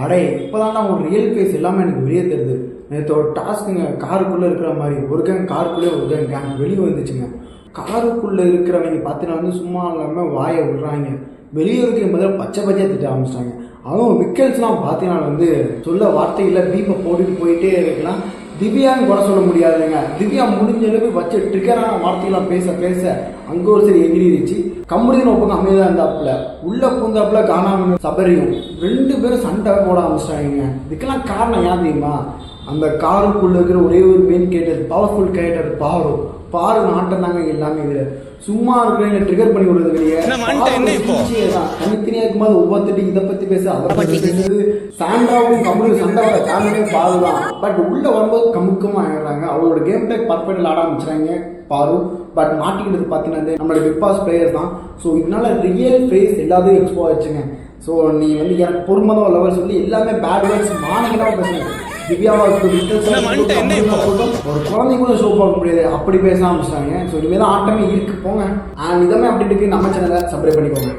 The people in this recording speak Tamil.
அடே இப்போதான் அவங்க ரியல் ஃபேஸ் எல்லாமே எனக்கு வெளியே தருது. நேற்று ஒரு டாஸ்க்குங்க, காருக்குள்ளே இருக்கிற மாதிரி ஒரு கேங் காருக்குள்ளே ஒரு கேங் வெளியே வந்துச்சுங்க. காருக்குள்ளே இருக்கிறவங்க பார்த்தீங்கன்னா வந்து சும்மா இல்லாமல் வாயை விடுறாங்க, வெளியே இருக்க முதல்ல பச்சை பச்சையாக திட்ட ஆரம்பிச்சிட்டாங்க. அதுவும் விக்கல்ஸ்லாம் பார்த்தீங்கன்னா வந்து சொல்ல வார்த்தையில் பீப்பை போட்டுட்டு போயிட்டே இருக்கலாம். திவ்யான்னு கூட சொல்ல முடியாதுங்க. திவ்யா முடிஞ்ச அளவுக்கு வச்ச ட்ரிகரான வார்த்தையெல்லாம் பேச பேச அங்கே ஒரு சரி எகிரிச்சு கம்பெனின்னு ஒப்பங்க அமைதியாக இருந்தாப்புல உள்ள பூந்தாப்புல காணாமல் சபரியும் 2 பேரும் சண்டை போட ஆரம்பிச்சிட்டாங்க. இதுக்கெல்லாம் காரணம் ஏன் தெரியுமா? அந்த காருக்குள்ள இருக்கிற ஒரே ஒரு மெயின் கேரக்டர், பவர்ஃபுல் கேரக்டர் பாரு ஆட்டம் தாங்க எல்லாமே. இதுல சும்மா இருக்கிறவங்க ட்ரிகர் பண்ணி விடுறது வெளியே தான். தனித்தனியா இருக்கும்போது ஒவ்வொருத்தட்டி இதை பத்தி பேச அதை பத்தி பேசுறது. சாண்ட்ராவும் கம்முனு சண்டை வர காரணமே பாருதான். பட் உள்ள வரும்போது கமுக்கமா ஆயிடுறாங்க. அவங்களோட கேம் பிளே பர்ஃபெக்ட் ஆட ஆரம்பிச்சாங்க பாரு. பட் மாட்டிக்கிட்டது பார்த்தீங்கன்னா நம்மளோட பிக் பாஸ் பிளேயர்ஸ் தான். ஸோ இதனால ரியல் ஃபேஸ் எல்லாத்தையும் எக்ஸ்போ ஆச்சுங்க. ஸோ நீ வந்து எனக்கு பொறுமதான் லெவல் சொல்லி எல்லாமே பேட் வேர்ட்ஸ் மாநிலமாக பேசுங்க. திவ்யாவா ஒரு குழந்தைங்க ஷோ பார்க்க முடியாது, அப்படி பேச ஆரம்பிச்சிட்டாங்க. ஸோ இனிமேல் தான் ஆட்டமே இருக்கு போங்க. அண்ட் இதமே அப்படி இருக்கு. நம்ம சேனலை சப்ஸ்கிரைப் பண்ணிக்கோங்க.